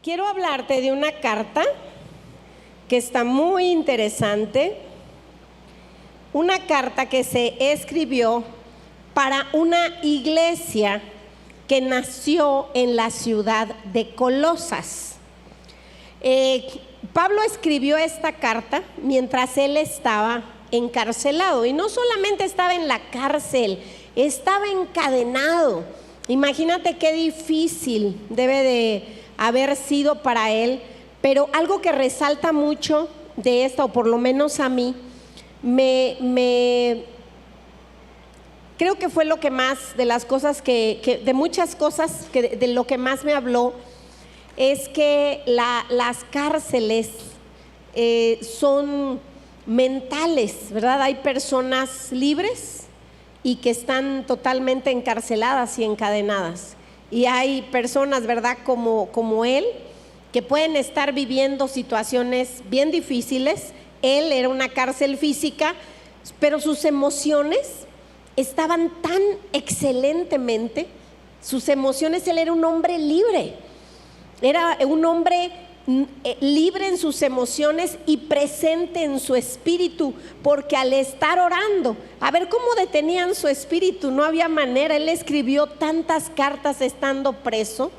Quiero hablarte de una carta que está muy interesante, una carta que se escribió para una iglesia que nació en la ciudad de Colosas. Pablo escribió esta carta mientras él estaba encarcelado, y no solamente estaba en la cárcel, estaba encadenado. Imagínate qué difícil debe de haber sido para él. Pero algo que resalta mucho de esta, o por lo menos a mí, creo que fue lo que más, de las cosas de muchas cosas, de lo que más me habló, es que las cárceles son mentales, ¿verdad? Hay personas libres y que están totalmente encarceladas y encadenadas. Y hay personas, ¿verdad?, como él, que pueden estar viviendo situaciones bien difíciles. Él era una cárcel física, pero sus emociones estaban tan excelentemente, él era un hombre libre, era un hombre libre en sus emociones y presente en su espíritu, porque al estar orando, a ver cómo detenían su espíritu, no había manera. Él escribió tantas cartas estando preso,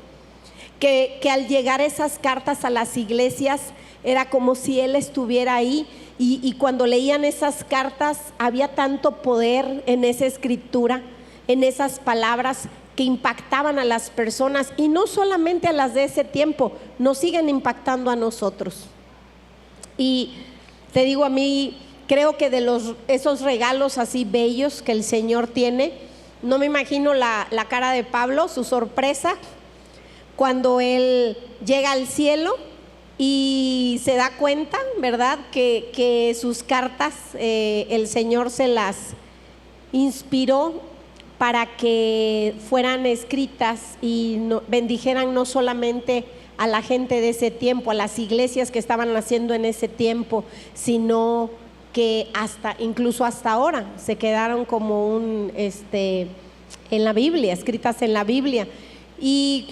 que al llegar esas cartas a las iglesias era como si él estuviera ahí, y cuando leían esas cartas había tanto poder en esa escritura, en esas palabras, que impactaban a las personas, y no solamente a las de ese tiempo, nos siguen impactando a nosotros. Y te digo, a mí creo que de esos regalos así bellos que el Señor tiene, no me imagino la cara de Pablo, su sorpresa cuando él llega al cielo y se da cuenta, ¿verdad?, que sus cartas el Señor se las inspiró para que fueran escritas y bendijeran no solamente a la gente de ese tiempo, a las iglesias que estaban naciendo en ese tiempo, sino que incluso hasta ahora se quedaron como en la Biblia, escritas en la Biblia. Y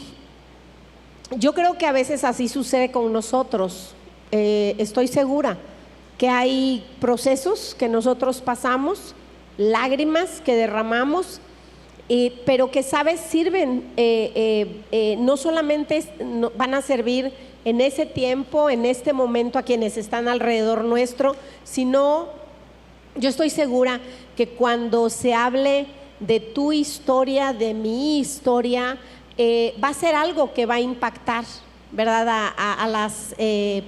yo creo que a veces así sucede con nosotros. Estoy segura que hay procesos que nosotros pasamos, lágrimas que derramamos, pero que, sabes, sirven, no solamente van a servir en ese tiempo, en este momento, a quienes están alrededor nuestro, sino yo estoy segura que cuando se hable de tu historia, de mi historia, va a ser algo que va a impactar, ¿verdad?, a las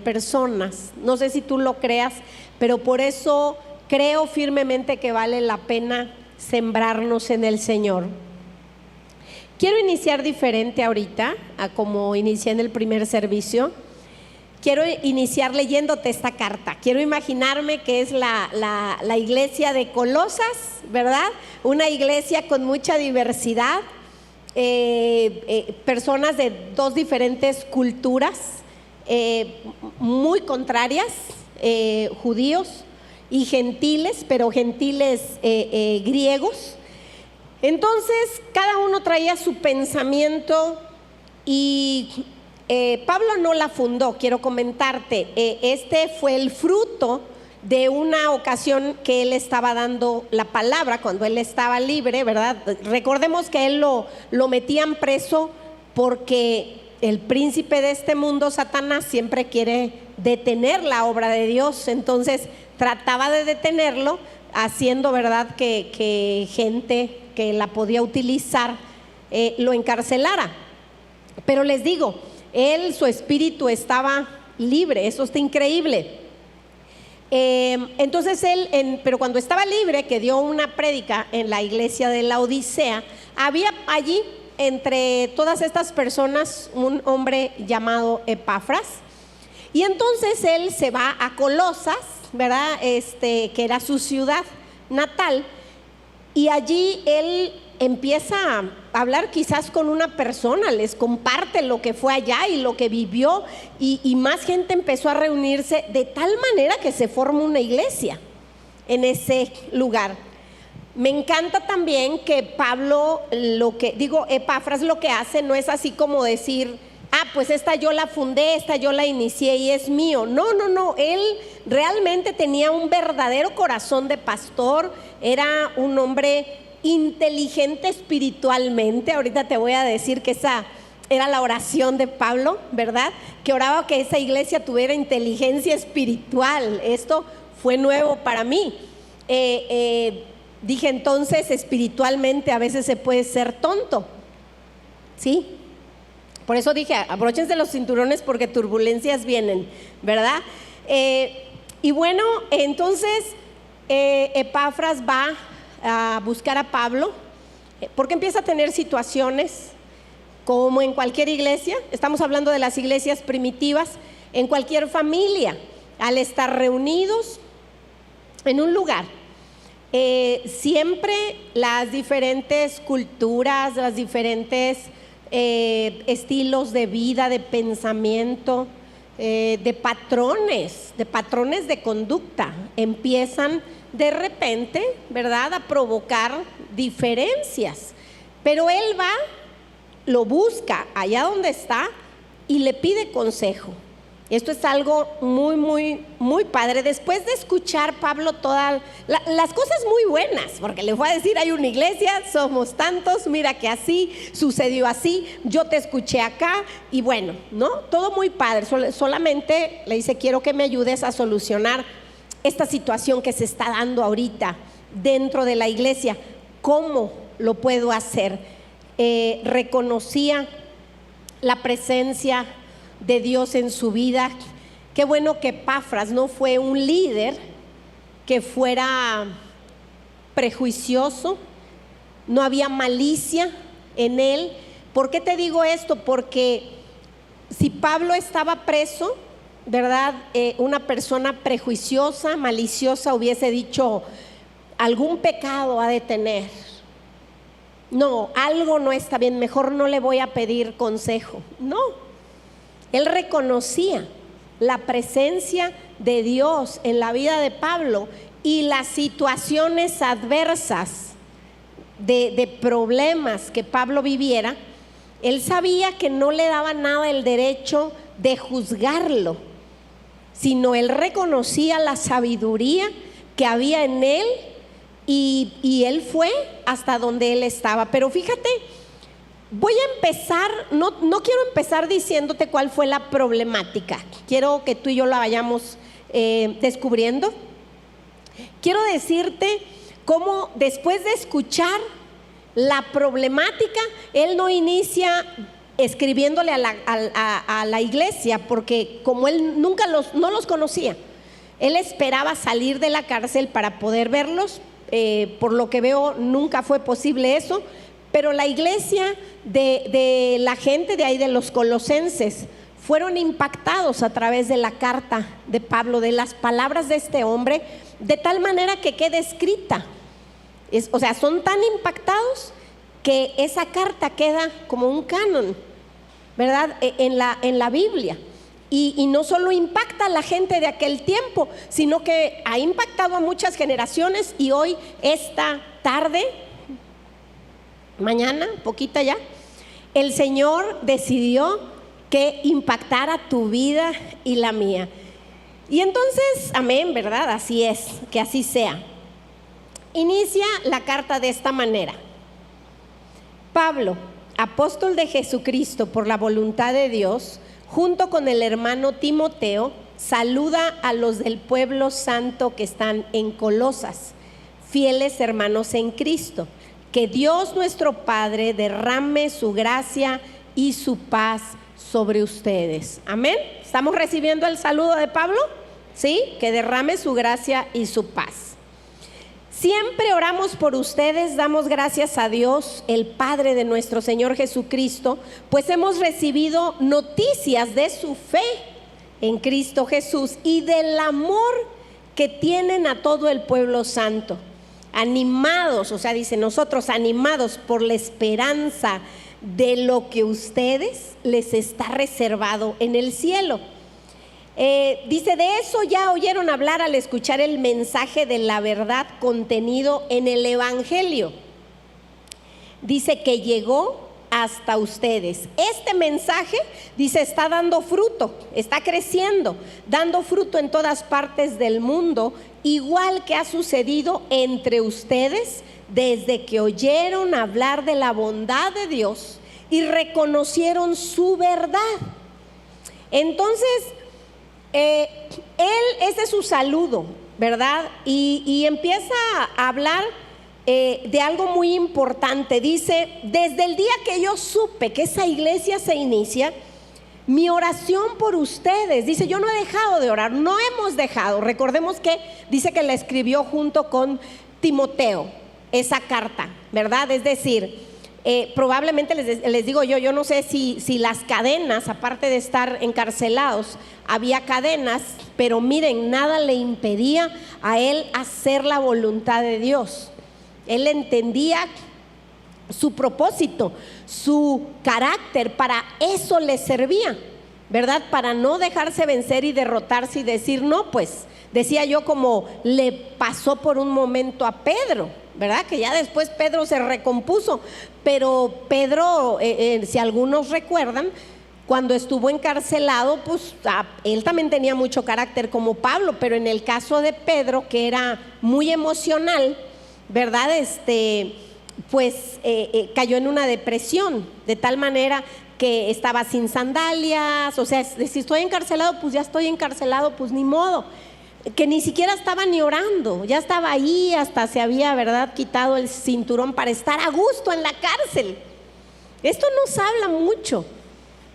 personas. No sé si tú lo creas, pero por eso creo firmemente que vale la pena sembrarnos en el Señor. Quiero iniciar diferente ahorita a como inicié en el primer servicio. Quiero iniciar leyéndote esta carta. Quiero imaginarme que es la iglesia de Colosas, ¿verdad? Una iglesia con mucha diversidad, personas de dos diferentes culturas muy contrarias, judíos y gentiles, pero gentiles griegos. Entonces cada uno traía su pensamiento, y Pablo no la fundó. Quiero comentarte, este fue el fruto de una ocasión que él estaba dando la palabra cuando él estaba libre, ¿verdad? Recordemos que él lo metían preso porque el príncipe de este mundo, Satanás, siempre quiere detener la obra de Dios. Entonces trataba de detenerlo, haciendo, ¿verdad?, que gente que la podía utilizar lo encarcelara. Pero les digo, su espíritu estaba libre. Eso está increíble. Entonces pero cuando estaba libre, que dio una prédica en la iglesia de la Odisea, había allí entre todas estas personas un hombre llamado Epafras. Y entonces él se va a Colosas, ¿verdad?, que era su ciudad natal, y allí él empieza a hablar quizás con una persona, les comparte lo que fue allá y lo que vivió, y más gente empezó a reunirse, de tal manera que se forma una iglesia en ese lugar. Me encanta también que Epafras lo que hace no es así como decir: pues esta yo la fundé, esta yo la inicié y es mío. No, él realmente tenía un verdadero corazón de pastor, era un hombre inteligente espiritualmente. Ahorita te voy a decir que esa era la oración de Pablo, ¿verdad? Que oraba que esa iglesia tuviera inteligencia espiritual. Esto fue nuevo para mí. Dije entonces, espiritualmente a veces se puede ser tonto, ¿sí? Por eso dije, abróchense los cinturones porque turbulencias vienen, ¿verdad? Y bueno, entonces Epafras va a buscar a Pablo porque empieza a tener situaciones como en cualquier iglesia. Estamos hablando de las iglesias primitivas, en cualquier familia, al estar reunidos en un lugar. Siempre las diferentes culturas, las diferentes estilos de vida, de pensamiento, de patrones de conducta empiezan de repente, ¿verdad?, a provocar diferencias. Pero él va, lo busca allá donde está y le pide consejo. Esto es algo muy padre. Después de escuchar Pablo todas las cosas muy buenas, porque le fue a decir, hay una iglesia, somos tantos, mira que así, sucedió así, yo te escuché acá, y bueno, ¿no? Todo muy padre. Solamente le dice, quiero que me ayudes a solucionar esta situación que se está dando ahorita dentro de la iglesia. ¿Cómo lo puedo hacer? Reconocía la presencia de Dios en su vida. Qué bueno que Epafras no fue un líder que fuera prejuicioso, no había malicia en él. ¿Por qué te digo esto? Porque si Pablo estaba preso, ¿verdad? Una persona prejuiciosa, maliciosa hubiese dicho, algún pecado ha de tener. No, algo no está bien, mejor no le voy a pedir consejo. No, él reconocía la presencia de Dios en la vida de Pablo y las situaciones adversas de problemas que Pablo viviera. Él sabía que no le daba nada el derecho de juzgarlo, sino él reconocía la sabiduría que había en él y él fue hasta donde él estaba. Pero fíjate, voy a empezar, no quiero empezar diciéndote cuál fue la problemática, quiero que tú y yo la vayamos descubriendo. Quiero decirte cómo después de escuchar la problemática, él no inicia escribiéndole a la iglesia, porque como él no los conocía, él esperaba salir de la cárcel para poder verlos. Por lo que veo, nunca fue posible eso. Pero la iglesia de la gente de ahí, de los colosenses, fueron impactados a través de la carta de Pablo, de las palabras de este hombre, de tal manera que queda escrita. O sea, son tan impactados que esa carta queda como un canon, ¿verdad?, en la Biblia. Y no solo impacta a la gente de aquel tiempo, sino que ha impactado a muchas generaciones. Y hoy, esta tarde, mañana, poquita ya, el Señor decidió que impactara tu vida y la mía. Y entonces, amén, ¿verdad? Así es, que así sea. Inicia la carta de esta manera: Pablo, apóstol de Jesucristo por la voluntad de Dios, junto con el hermano Timoteo, saluda a los del pueblo santo que están en Colosas, fieles hermanos en Cristo. Que Dios nuestro Padre derrame su gracia y su paz sobre ustedes. Amén. ¿Estamos recibiendo el saludo de Pablo? Sí, que derrame su gracia y su paz. Siempre oramos por ustedes, damos gracias a Dios, el Padre de nuestro Señor Jesucristo, pues hemos recibido noticias de su fe en Cristo Jesús y del amor que tienen a todo el pueblo santo. Animados, o sea, dice, nosotros animados por la esperanza de lo que ustedes les está reservado en el cielo. Dice, de eso ya oyeron hablar al escuchar el mensaje de la verdad contenido en el Evangelio. Dice que llegó hasta ustedes. Este mensaje, dice, está dando fruto, está creciendo, dando fruto en todas partes del mundo, igual que ha sucedido entre ustedes desde que oyeron hablar de la bondad de Dios y reconocieron su verdad. Entonces, ese es su saludo, ¿verdad? Y empieza a hablar de algo muy importante. Dice: desde el día que yo supe que esa iglesia se inicia, mi oración por ustedes, dice, yo no he dejado de orar, no hemos dejado. Recordemos que dice que la escribió junto con Timoteo, esa carta, ¿verdad? Es decir, probablemente les digo yo no sé si las cadenas, aparte de estar encarcelados, había cadenas, pero miren, nada le impedía a él hacer la voluntad de Dios. Él entendía su propósito, su carácter, para eso le servía, ¿verdad? Para no dejarse vencer y derrotarse y decir, no, pues, decía yo, como le pasó por un momento a Pedro, ¿verdad? Que ya después Pedro se recompuso, pero Pedro, si algunos recuerdan, cuando estuvo encarcelado, pues él también tenía mucho carácter como Pablo, pero en el caso de Pedro, que era muy emocional, ¿verdad? Pues cayó en una depresión, de tal manera que estaba sin sandalias. O sea, si estoy encarcelado, pues ya estoy encarcelado, pues ni modo. Que ni siquiera estaba ni orando, ya estaba ahí, hasta se había, ¿verdad?, quitado el cinturón para estar a gusto en la cárcel. Esto nos habla mucho,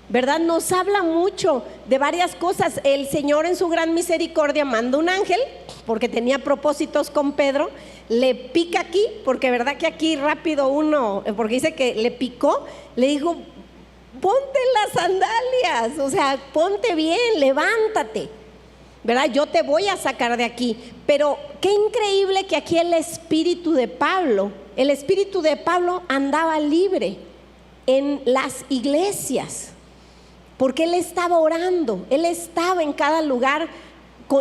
¿verdad? Nos habla mucho de varias cosas. El Señor en su gran misericordia manda un ángel, porque tenía propósitos con Pedro, le pica aquí, porque verdad que aquí rápido uno, porque dice que le picó, le dijo, ponte las sandalias, o sea, ponte bien, levántate, ¿verdad? Yo te voy a sacar de aquí. Pero qué increíble que aquí el espíritu de Pablo andaba libre en las iglesias, porque él estaba orando, él estaba en cada lugar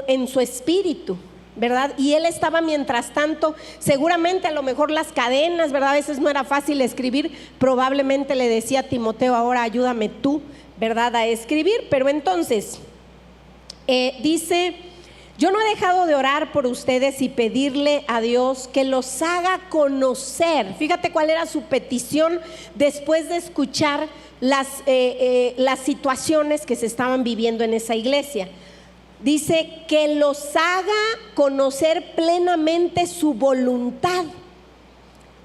en su espíritu, ¿verdad? Y él estaba, mientras tanto, seguramente a lo mejor las cadenas, ¿verdad? A veces no era fácil escribir, probablemente le decía a Timoteo, ahora ayúdame tú, ¿verdad?, a escribir. Pero entonces, dice, yo no he dejado de orar por ustedes y pedirle a Dios que los haga conocer. Fíjate cuál era su petición después de escuchar las situaciones que se estaban viviendo en esa iglesia. Dice que los haga conocer plenamente su voluntad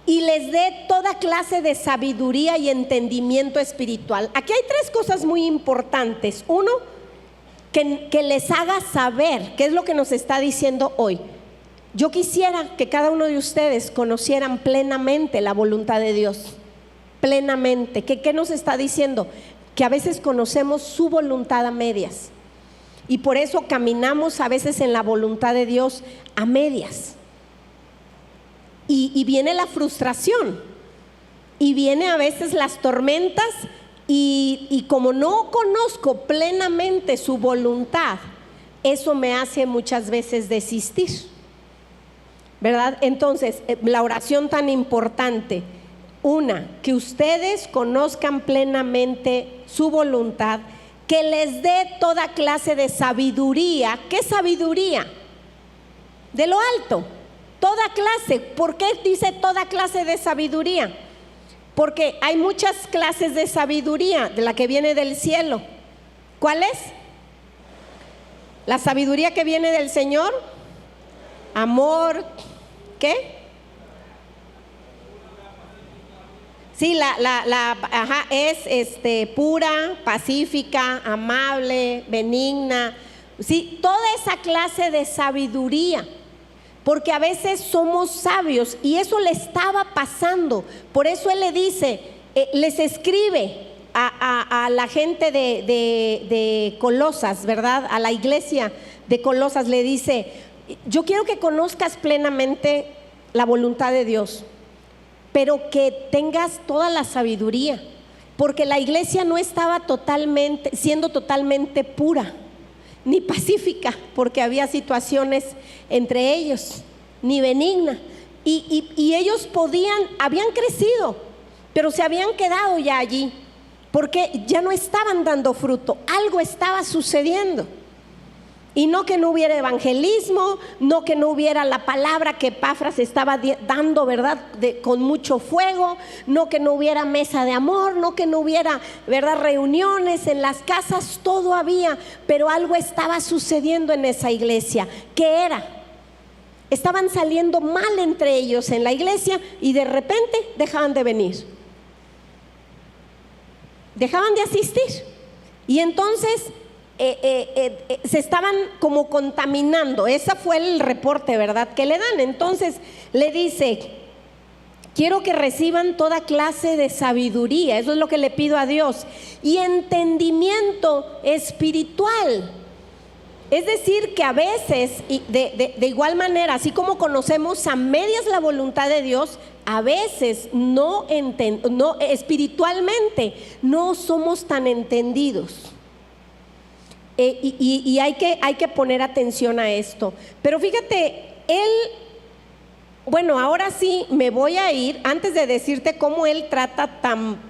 y les dé toda clase de sabiduría y entendimiento espiritual. Aquí hay tres cosas muy importantes. Uno, que les haga saber, ¿qué es lo que nos está diciendo hoy? Yo quisiera que cada uno de ustedes conocieran plenamente la voluntad de Dios, plenamente. ¿Qué nos está diciendo? Que a veces conocemos su voluntad a medias, y por eso caminamos a veces en la voluntad de Dios a medias, y viene la frustración, y viene a veces las tormentas, y como no conozco plenamente su voluntad, eso me hace muchas veces desistir, ¿verdad? Entonces, la oración tan importante, una, que ustedes conozcan plenamente su voluntad, que les dé toda clase de sabiduría. ¿Qué sabiduría? De lo alto, toda clase. ¿Por qué dice toda clase de sabiduría? Porque hay muchas clases de sabiduría, de la que viene del cielo. ¿Cuál es? La sabiduría que viene del Señor. Amor, ¿qué? Sí, es pura, pacífica, amable, benigna. Sí, toda esa clase de sabiduría. Porque a veces somos sabios y eso le estaba pasando. Por eso él le dice, les escribe a la gente de Colosas, ¿verdad? A la iglesia de Colosas le dice, yo quiero que conozcas plenamente la voluntad de Dios, pero que tengas toda la sabiduría, porque la iglesia no estaba siendo totalmente pura ni pacífica, porque había situaciones entre ellos, ni benigna, y ellos habían crecido, pero se habían quedado ya allí, porque ya no estaban dando fruto, algo estaba sucediendo. Y no que no hubiera evangelismo, no que no hubiera la palabra que Epafras estaba dando, ¿verdad? Con mucho fuego, no que no hubiera mesa de amor, no que no hubiera, ¿verdad? Reuniones en las casas, todo había, pero algo estaba sucediendo en esa iglesia. ¿Qué era? Estaban saliendo mal entre ellos en la iglesia y de repente dejaban de venir, dejaban de asistir, y entonces se estaban como contaminando. Ese fue el reporte, ¿verdad?, que le dan. Entonces le dice: quiero que reciban toda clase de sabiduría, eso es lo que le pido a Dios, y entendimiento espiritual. Es decir, que a veces, de igual manera, así como conocemos a medias la voluntad de Dios, a veces no espiritualmente no somos tan entendidos. Y hay que poner atención a esto. Pero fíjate, bueno, ahora sí me voy a ir, antes de decirte cómo él trata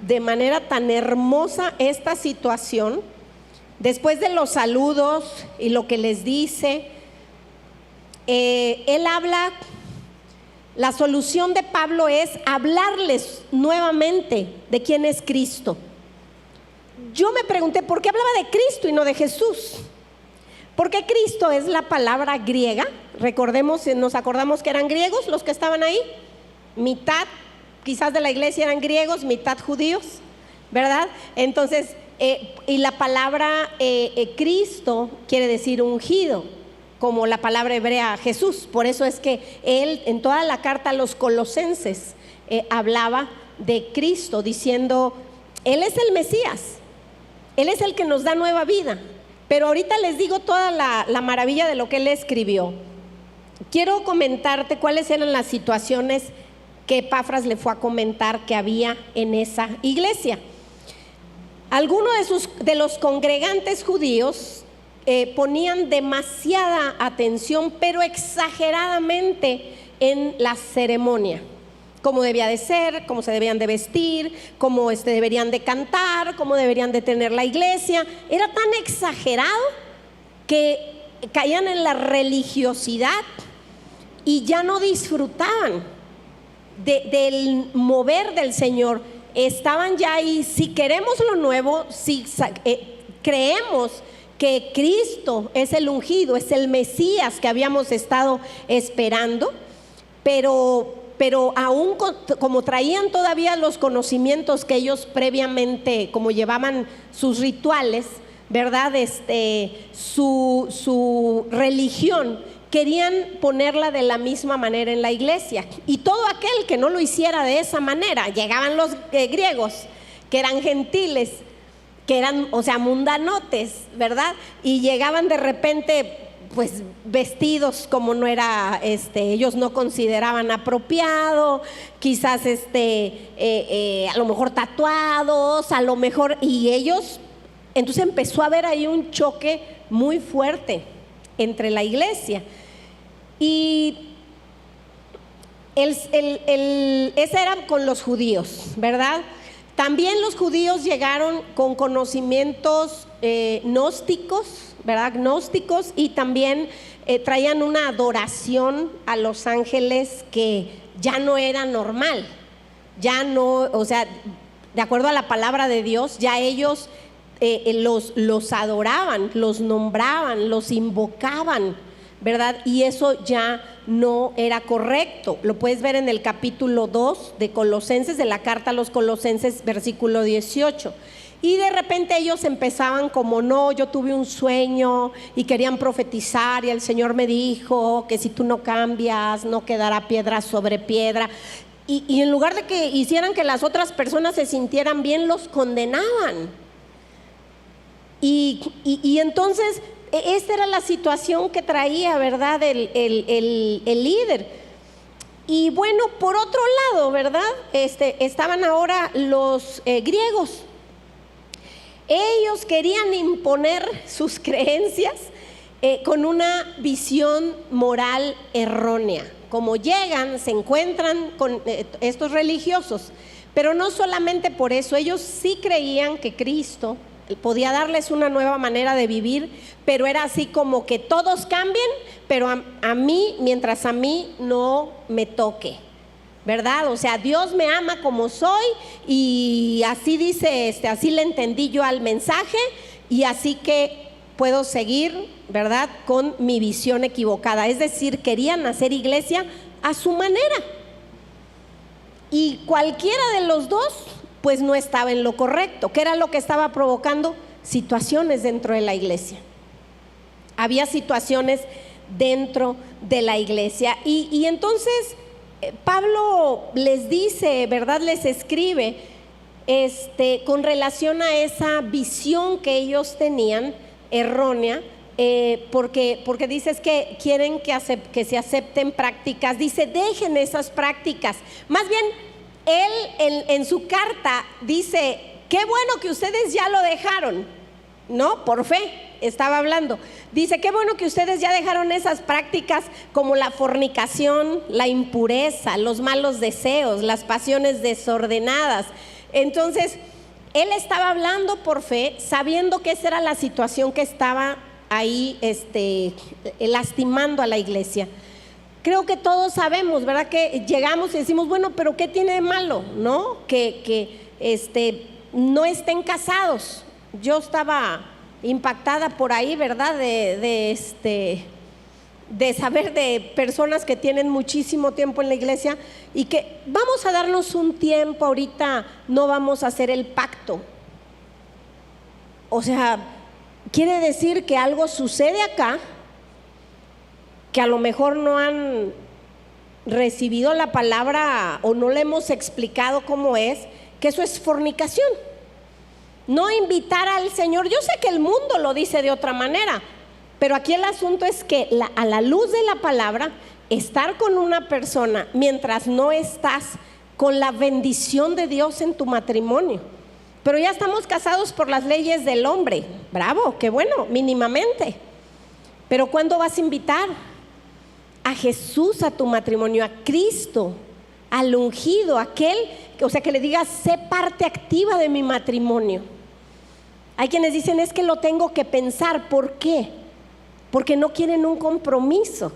de manera tan hermosa esta situación, después de los saludos y lo que les dice, él habla, la solución de Pablo es hablarles nuevamente de quién es Cristo. Yo me pregunté, ¿por qué hablaba de Cristo y no de Jesús? Porque Cristo es la palabra griega. Recordemos, nos acordamos que eran griegos los que estaban ahí. Mitad, quizás de la iglesia eran griegos, mitad judíos, ¿verdad? Entonces, y la palabra Cristo quiere decir ungido, como la palabra hebrea Jesús. Por eso es que él en toda la carta a los Colosenses hablaba de Cristo, diciendo: Él es el Mesías, Él es el que nos da nueva vida. Pero ahorita les digo toda la maravilla de lo que él escribió. Quiero comentarte cuáles eran las situaciones que Epafras le fue a comentar que había en esa iglesia. Algunos de los congregantes judíos ponían demasiada atención, pero exageradamente, en la ceremonia. Cómo debía de ser, cómo se debían de vestir, cómo deberían de cantar, cómo deberían de tener la iglesia. Era tan exagerado que caían en la religiosidad y ya no disfrutaban del mover del Señor. Estaban ya ahí. Si queremos lo nuevo, si creemos que Cristo es el ungido, es el Mesías que habíamos estado esperando, pero aún como traían todavía los conocimientos que ellos previamente, como llevaban sus rituales, ¿verdad? Su religión, querían ponerla de la misma manera en la iglesia. Y todo aquel que no lo hiciera de esa manera, llegaban los griegos, que eran gentiles, que eran, o sea, mundanotes, ¿verdad? Y llegaban de repente, pues vestidos como no era, ellos no consideraban apropiado, quizás a lo mejor tatuados, a lo mejor, y ellos, entonces empezó a haber ahí un choque muy fuerte entre la iglesia. Y ese era con los judíos, ¿verdad? También los judíos llegaron con conocimientos gnósticos, ¿verdad? Gnósticos, y también traían una adoración a los ángeles que ya no era normal, ya no, o sea, de acuerdo a la palabra de Dios, ya ellos los adoraban, los nombraban, los invocaban, ¿verdad? Y eso ya no era correcto. Lo puedes ver en el capítulo 2 de Colosenses, de la carta a los Colosenses, versículo 18. Y de repente ellos empezaban como: no, yo tuve un sueño, y querían profetizar, y el Señor me dijo que si tú no cambias, no quedará piedra sobre piedra. Y en lugar de que hicieran que las otras personas se sintieran bien, los condenaban. Y entonces esta era la situación que traía, ¿verdad?, el líder. Y bueno, por otro lado, ¿verdad?, estaban ahora los griegos. Ellos querían imponer sus creencias con una visión moral errónea. Como llegan, se encuentran con estos religiosos, Pero no solamente por eso, ellos sí creían que Cristo podía darles una nueva manera de vivir, pero era así como que todos cambien, pero a mí, mientras a mí no me toque, ¿verdad? O sea, Dios me ama como soy, y así dice, así le entendí yo al mensaje, y así que puedo seguir, ¿verdad?, con mi visión equivocada. Es decir, querían hacer iglesia a su manera, y cualquiera de los dos pues no estaba en lo correcto. ¿Qué era lo que estaba provocando? Situaciones dentro de la iglesia. Había situaciones dentro de la iglesia, y entonces Pablo les dice, ¿verdad?, les escribe con relación a esa visión que ellos tenían errónea, porque dices que quieren que se acepten prácticas. Dice, dejen esas prácticas. Más bien, él en su carta dice, qué bueno que ustedes ya lo dejaron, ¿no? Por fe estaba hablando. Dice, qué bueno que ustedes ya dejaron esas prácticas como la fornicación, la impureza, los malos deseos, las pasiones desordenadas. Entonces, él estaba hablando por fe, sabiendo que esa era la situación que estaba ahí lastimando a la iglesia. Creo que todos sabemos, ¿verdad?, que llegamos y decimos, bueno, pero ¿qué tiene de malo? ¿No? Que no estén casados. Yo estaba impactada por ahí, ¿verdad?, de saber de personas que tienen muchísimo tiempo en la iglesia y que vamos a darnos un tiempo, ahorita no vamos a hacer el pacto. O sea, quiere decir que algo sucede acá, que a lo mejor no han recibido la palabra o no le hemos explicado cómo es, que eso es fornicación. No invitar al Señor. Yo sé que el mundo lo dice de otra manera, pero aquí el asunto es que a la luz de la palabra, estar con una persona mientras no estás con la bendición de Dios en tu matrimonio. Pero ya estamos casados por las leyes del hombre. Bravo, qué bueno, mínimamente. Pero ¿cuándo vas a invitar a Jesús a tu matrimonio, a Cristo, al ungido, aquel, o sea, que le digas, sé parte activa de mi matrimonio? Hay quienes dicen, es que lo tengo que pensar. ¿Por qué? Porque no quieren un compromiso.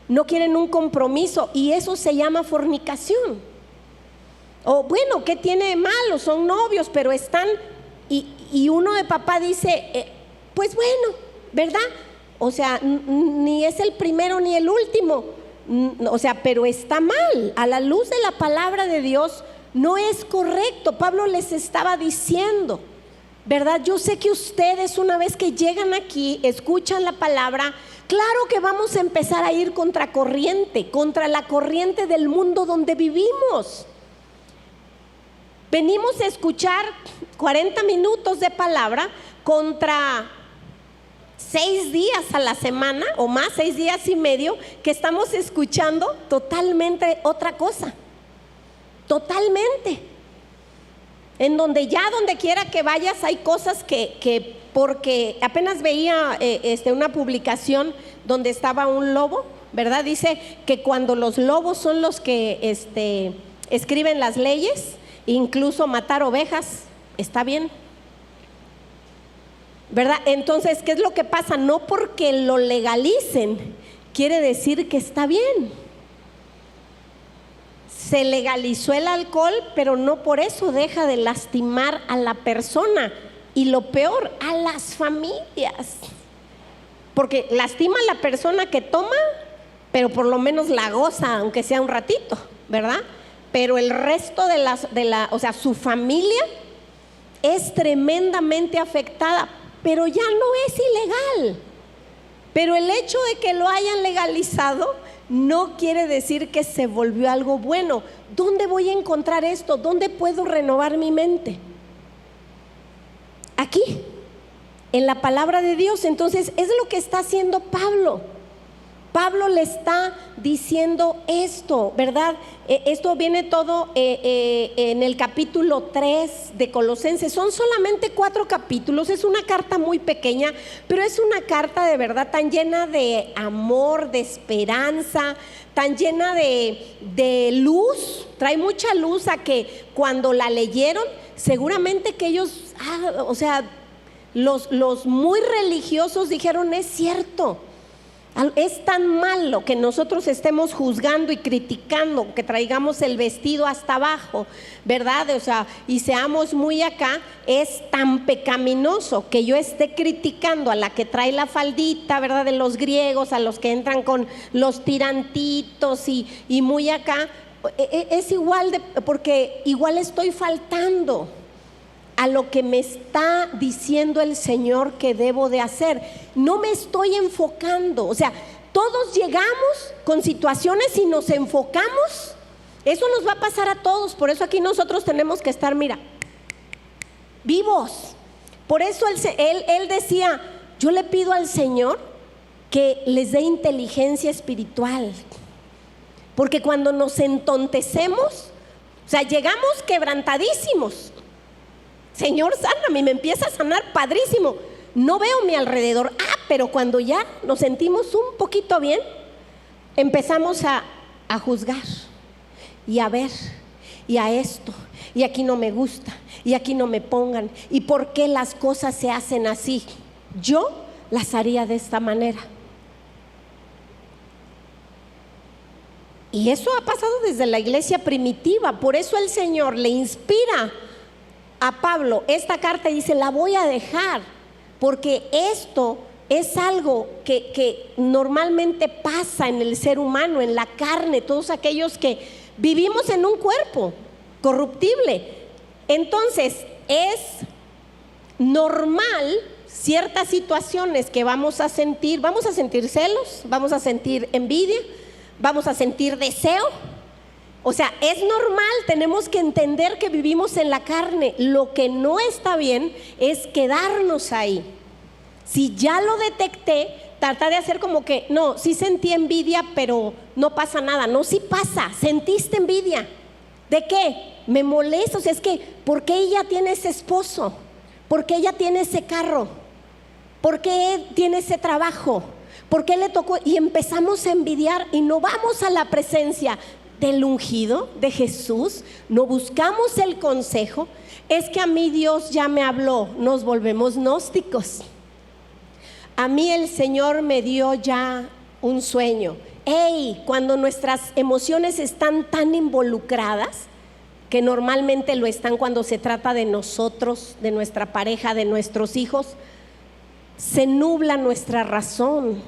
No quieren un compromiso, y eso se llama fornicación. O bueno, ¿qué tiene de malo? Son novios, pero están, y uno de papá dice, pues bueno, ¿verdad? O sea, ni es el primero ni el último, o sea, pero está mal. A la luz de la palabra de Dios no es correcto. Pablo les estaba diciendo, ¿verdad? Yo sé que ustedes, una vez que llegan aquí, escuchan la palabra, claro que vamos a empezar a ir contra la corriente del mundo donde vivimos. Venimos a escuchar 40 minutos de palabra contra 6 días a la semana o más, 6 días y medio, que estamos escuchando totalmente otra cosa. Totalmente. En donde quiera que vayas hay cosas que porque apenas veía una publicación donde estaba un lobo, ¿verdad? Dice que cuando los lobos son los que escriben las leyes, incluso matar ovejas está bien, ¿verdad? Entonces, ¿qué es lo que pasa? No porque lo legalicen quiere decir que está bien. Se legalizó el alcohol, pero no por eso deja de lastimar a la persona, y lo peor, a las familias, porque lastima a la persona que toma, pero por lo menos la goza, aunque sea un ratito, ¿verdad? Pero el resto o sea, su familia es tremendamente afectada, pero ya no es ilegal. Pero el hecho de que lo hayan legalizado no quiere decir que se volvió algo bueno. ¿Dónde voy a encontrar esto? ¿Dónde puedo renovar mi mente? Aquí, en la palabra de Dios. Entonces, es lo que está haciendo Pablo. Pablo le está diciendo esto, ¿verdad? Esto viene todo en el capítulo 3 de Colosenses. Son solamente 4 capítulos, es una carta muy pequeña, pero es una carta de verdad tan llena de amor, de esperanza, tan llena de luz. Trae mucha luz a que cuando la leyeron, seguramente que ellos, los muy religiosos dijeron, es cierto. Es tan malo que nosotros estemos juzgando y criticando, que traigamos el vestido hasta abajo, ¿verdad? Y seamos muy acá. Es tan pecaminoso que yo esté criticando a la que trae la faldita, ¿verdad? De los griegos, a los que entran con los tirantitos y muy acá. Es igual porque igual estoy faltando a lo que me está diciendo el Señor que debo de hacer. No me estoy enfocando. Todos llegamos con situaciones y nos enfocamos. Eso nos va a pasar a todos. Por eso aquí nosotros tenemos que estar, vivos. Por eso él decía, yo le pido al Señor que les dé inteligencia espiritual. Porque cuando nos entontecemos, llegamos quebrantadísimos. Señor, sáname, y me empieza a sanar padrísimo. No veo mi alrededor. Pero cuando ya nos sentimos un poquito bien, empezamos a juzgar y a ver, y a esto, y aquí no me gusta, y aquí no me pongan, y por qué las cosas se hacen así. Yo las haría de esta manera. Y eso ha pasado desde la iglesia primitiva. Por eso el Señor le inspira a Pablo esta carta y dice, la voy a dejar, porque esto es algo que normalmente pasa en el ser humano, en la carne, todos aquellos que vivimos en un cuerpo corruptible. Entonces es normal ciertas situaciones que vamos a sentir celos, vamos a sentir envidia, vamos a sentir deseo. Es normal, tenemos que entender que vivimos en la carne. Lo que no está bien es quedarnos ahí. Si ya lo detecté, tratar de hacer como que, no, sí sentí envidia, pero no pasa nada. No, sí pasa, sentiste envidia. ¿De qué? Me molesta, es que, ¿por qué ella tiene ese esposo? ¿Por qué ella tiene ese carro? ¿Por qué él tiene ese trabajo? ¿Por qué le tocó? Y empezamos a envidiar y no vamos a la presencia del ungido de Jesús, no buscamos el consejo. Es que a mí Dios ya me habló. Nos volvemos gnósticos. A mí el Señor me dio ya un sueño. Cuando nuestras emociones están tan involucradas, que normalmente lo están cuando se trata de nosotros, de nuestra pareja, de nuestros hijos, se nubla nuestra razón.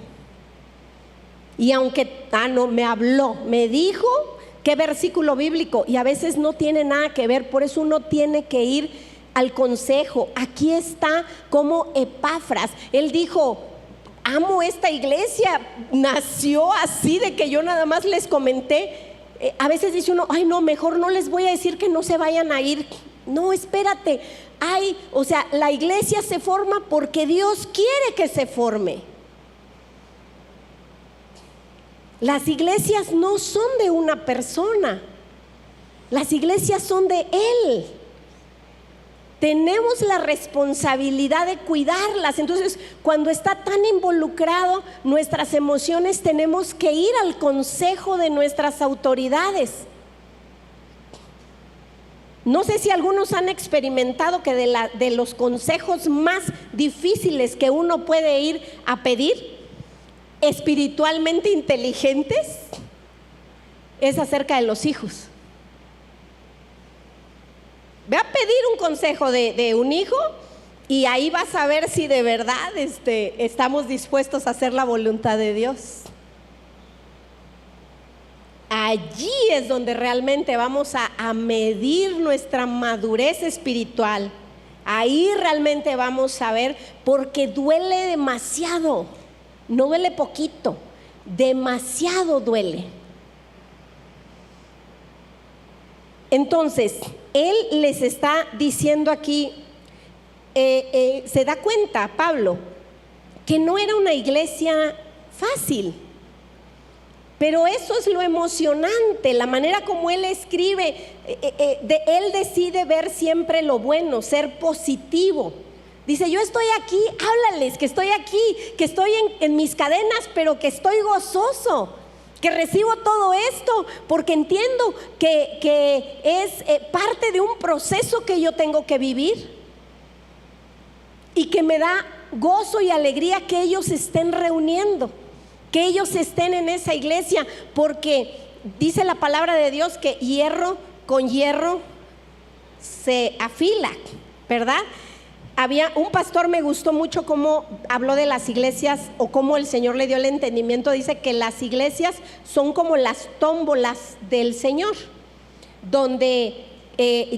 Y aunque no me habló, me dijo, ¿qué versículo bíblico? Y a veces no tiene nada que ver. Por eso uno tiene que ir al consejo. Aquí está como Epafras. Él dijo, amo esta iglesia, nació así de que yo nada más les comenté. A veces dice uno, no, mejor no les voy a decir que no se vayan a ir. No, espérate. La iglesia se forma porque Dios quiere que se forme. Las iglesias no son de una persona, las iglesias son de Él. Tenemos la responsabilidad de cuidarlas. Entonces, cuando está tan involucrado nuestras emociones, tenemos que ir al consejo de nuestras autoridades. No sé si algunos han experimentado que de los consejos más difíciles que uno puede ir a pedir, espiritualmente inteligentes, es acerca de los hijos. Ve a pedir un consejo de un hijo y ahí vas a ver si de verdad estamos dispuestos a hacer la voluntad de Dios. Allí es donde realmente vamos a medir nuestra madurez espiritual. Ahí realmente vamos a ver, porque duele demasiado. No duele poquito, demasiado duele. Entonces, él les está diciendo aquí, se da cuenta Pablo, que no era una iglesia fácil. Pero eso es lo emocionante, la manera como él escribe. Él decide ver siempre lo bueno, ser positivo. Dice, yo estoy aquí, háblales que estoy aquí, que estoy en mis cadenas, pero que estoy gozoso, que recibo todo esto, porque entiendo que es parte de un proceso que yo tengo que vivir, y que me da gozo y alegría que ellos se estén reuniendo, que ellos estén en esa iglesia, porque dice la palabra de Dios que hierro con hierro se afila, ¿verdad? Había un pastor, me gustó mucho cómo habló de las iglesias, o cómo el Señor le dio el entendimiento. Dice que las iglesias son como las tómbolas del Señor, donde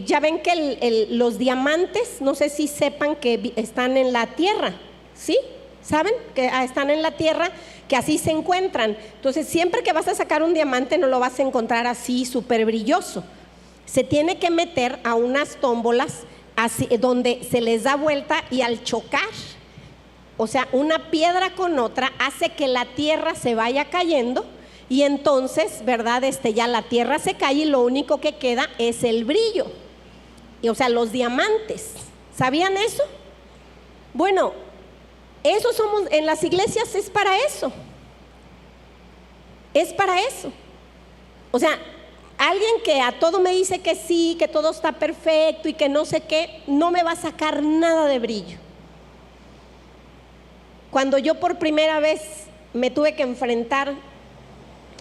ya ven que los diamantes, no sé si sepan que están en la tierra, ¿sí? ¿Saben? Que están en la tierra, que así se encuentran. Entonces siempre que vas a sacar un diamante no lo vas a encontrar así súper brilloso. Se tiene que meter a unas tómbolas así, donde se les da vuelta, y al chocar, o sea, una piedra con otra, hace que la tierra se vaya cayendo, y entonces, ¿verdad? Ya la tierra se cae y lo único que queda es el brillo. Y, o sea, los diamantes. ¿Sabían eso? Bueno, eso somos en las iglesias, es para eso. Es para eso. O sea, alguien que a todo me dice que sí, que todo está perfecto y que no sé qué, no me va a sacar nada de brillo. Cuando yo por primera vez me tuve que enfrentar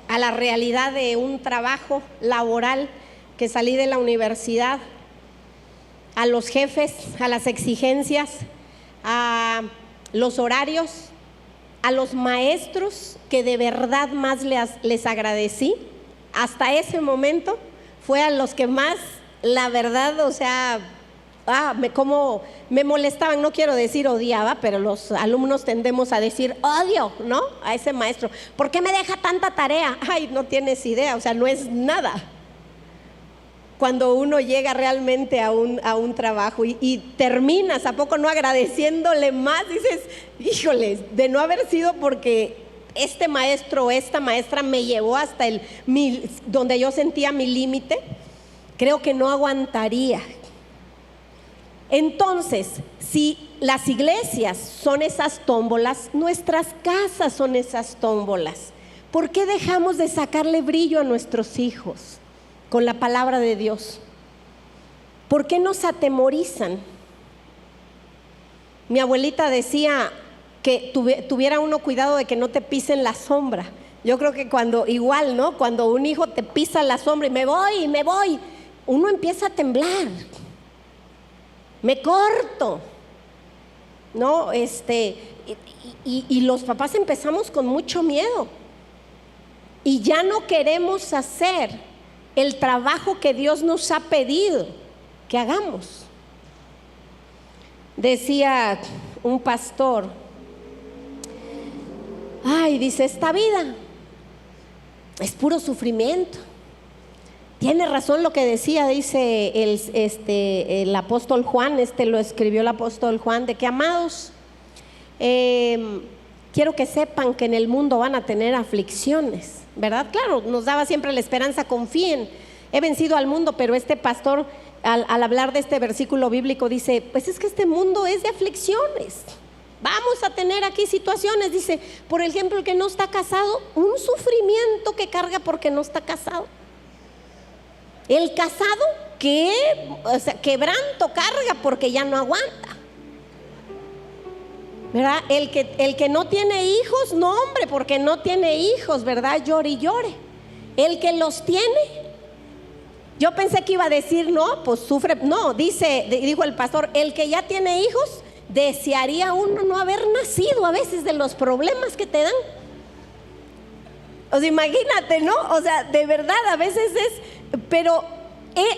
a la realidad de un trabajo laboral, que salí de la universidad, a los jefes, a las exigencias, a los horarios, a los maestros que de verdad más les agradecí, hasta ese momento fue a los que más, la verdad, o sea, como me molestaban, no quiero decir odiaba, pero los alumnos tendemos a decir odio, ¿no? A ese maestro, ¿por qué me deja tanta tarea? Ay, no tienes idea, o sea, no es nada. Cuando uno llega realmente a un trabajo y terminas, ¿a poco no agradeciéndole más? Dices, híjole, de no haber sido porque este maestro o esta maestra me llevó hasta donde yo sentía mi límite, creo que no aguantaría. Entonces, si las iglesias son esas tómbolas, nuestras casas son esas tómbolas. ¿Por qué dejamos de sacarle brillo a nuestros hijos con la palabra de Dios? ¿Por qué nos atemorizan? Mi abuelita decía que tuviera uno cuidado de que no te pisen la sombra. Yo creo que cuando igual, ¿no? Cuando un hijo te pisa la sombra y me voy, uno empieza a temblar. Me corto, ¿no? Y los papás empezamos con mucho miedo y ya no queremos hacer el trabajo que Dios nos ha pedido que hagamos. Decía un pastor, dice, esta vida es puro sufrimiento. Tiene razón lo que decía, dice el apóstol Juan, lo escribió el apóstol Juan, de que amados, quiero que sepan que en el mundo van a tener aflicciones, ¿verdad? Claro, nos daba siempre la esperanza, confíen, he vencido al mundo, pero este pastor al hablar de este versículo bíblico dice, pues es que este mundo es de aflicciones. Vamos a tener aquí situaciones, dice, por ejemplo, el que no está casado, un sufrimiento que carga porque no está casado. El casado quebranto carga porque ya no aguanta, ¿verdad? El que no tiene hijos, no hombre, porque no tiene hijos, ¿verdad? Llore y llore. El que los tiene, yo pensé que iba a decir, no, pues sufre, no, dijo el pastor, el que ya tiene hijos, desearía uno no haber nacido a veces de los problemas que te dan. O sea, imagínate, ¿no? O sea, de verdad, a veces pero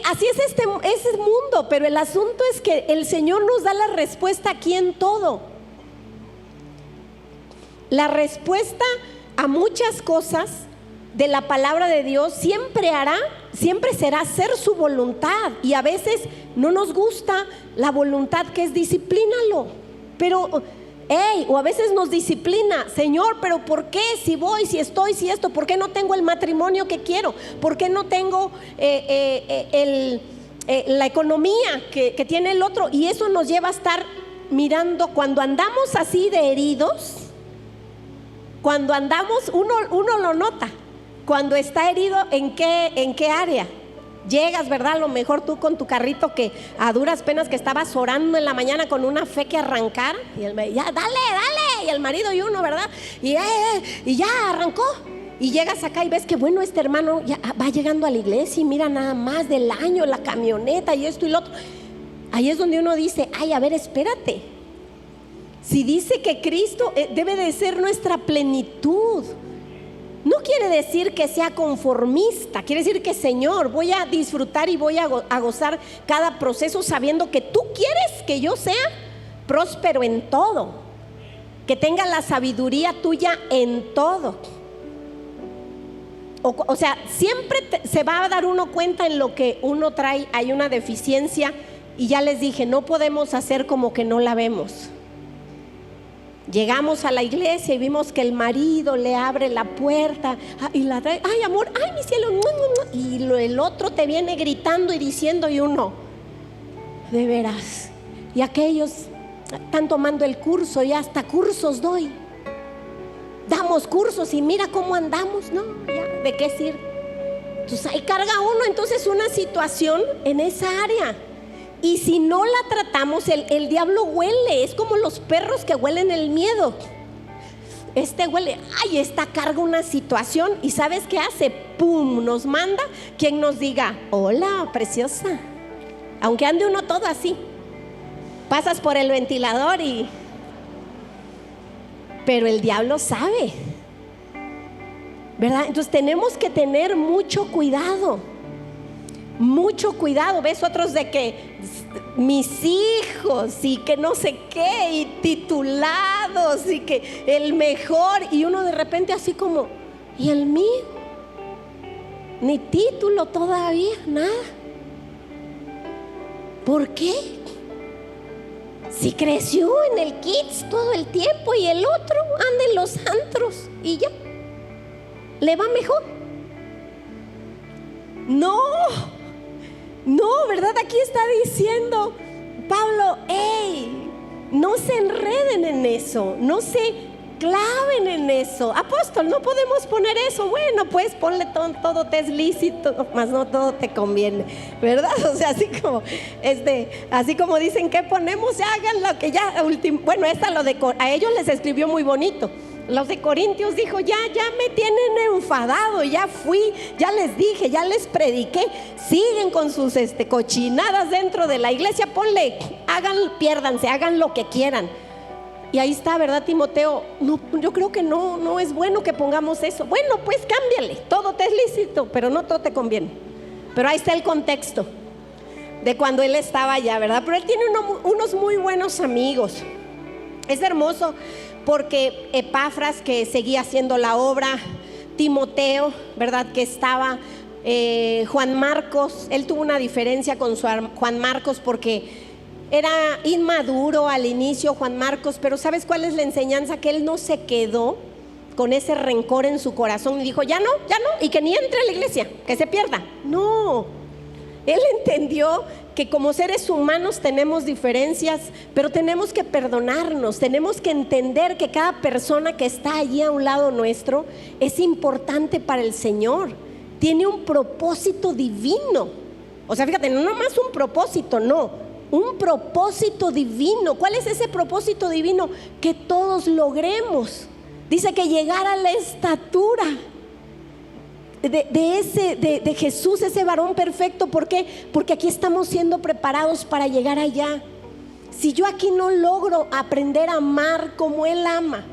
así es ese mundo, pero el asunto es que el Señor nos da la respuesta aquí en todo. La respuesta a muchas cosas de la palabra de Dios siempre será hacer su voluntad, y a veces no nos gusta la voluntad que es disciplínalo, pero O a veces nos disciplina, Señor, pero ¿por qué? Si voy, si estoy, si esto, ¿por qué no tengo el matrimonio que quiero? ¿Por qué no tengo la economía que tiene el otro? Y eso nos lleva a estar mirando, cuando andamos así de heridos, cuando andamos, uno lo nota, cuando está herido, ¿en qué área? Llegas, ¿verdad? A lo mejor tú con tu carrito que a duras penas que estabas orando en la mañana con una fe que arrancara, y ya, dale, y el marido y uno, ¿verdad? Y ya arrancó. Y llegas acá y ves que bueno, este hermano ya va llegando a la iglesia y mira nada más del año, la camioneta y esto y lo otro. Ahí es donde uno dice, ay, a ver, espérate. Si dice que Cristo debe de ser nuestra plenitud, no quiere decir que sea conformista, quiere decir que, Señor, voy a disfrutar y voy a gozar cada proceso sabiendo que tú quieres que yo sea próspero en todo, que tenga la sabiduría tuya en todo. O sea, siempre se va a dar uno cuenta en lo que uno trae, hay una deficiencia, y ya les dije, no podemos hacer como que no la vemos. Llegamos a la iglesia y vimos que el marido le abre la puerta y la trae, ay amor, ay mi cielo, y el otro te viene gritando y diciendo, y uno, de veras, y aquellos están tomando el curso, y hasta cursos doy, damos cursos y mira cómo andamos, no, ya, ¿de qué sirve? Entonces ahí carga uno entonces una situación en esa área. Y si no la tratamos, el diablo huele, es como los perros que huelen el miedo. Huele, ay, esta carga una situación, y ¿sabes qué hace? Pum, nos manda quien nos diga, hola, preciosa. Aunque ande uno todo así, pasas por el ventilador pero el diablo sabe, ¿verdad? Entonces tenemos que tener mucho cuidado. Mucho cuidado. Ves otros de que mis hijos y que no sé qué, y titulados y que el mejor, y uno de repente así como, ¿y el mío? Ni título todavía, nada. ¿Por qué? Si creció en el kids todo el tiempo y el otro anda en los antros y ya le va mejor. No, ¿verdad? Aquí está diciendo Pablo, no se enreden en eso, no se claven en eso. Apóstol, no podemos poner eso. Bueno, pues ponle todo te es lícito, mas no todo te conviene, ¿verdad? O sea, así como dicen que ponemos, hagan lo que ya bueno, a ellos les escribió muy bonito. Los de Corintios dijo, ya me tienen enfadado, ya fui, ya les dije, ya les prediqué, siguen con sus cochinadas dentro de la iglesia, ponle, piérdanse, hagan lo que quieran. Y ahí está, ¿verdad, Timoteo? No, yo creo que no es bueno que pongamos eso. Bueno, pues cámbiale, todo te es lícito, pero no todo te conviene. Pero ahí está el contexto de cuando él estaba allá, ¿verdad? Pero él tiene unos muy buenos amigos. Es hermoso porque Epafras, que seguía haciendo la obra, Timoteo, ¿verdad? Que estaba, Juan Marcos, él tuvo una diferencia con Juan Marcos porque era inmaduro al inicio Juan Marcos, pero ¿sabes cuál es la enseñanza? Que él no se quedó con ese rencor en su corazón y dijo, ya no, y que ni entre a la iglesia, que se pierda. No, él entendió que como seres humanos tenemos diferencias, pero tenemos que perdonarnos, tenemos que entender que cada persona que está allí a un lado nuestro es importante para el Señor, tiene un propósito divino. O sea, fíjate, no nomás un propósito, no, un propósito divino. ¿Cuál es ese propósito divino? Que todos logremos, dice, que llegar a la estatura de Jesús, ese varón perfecto. ¿Por qué? Porque aquí estamos siendo preparados para llegar allá. Si yo aquí no logro aprender a amar como Él ama,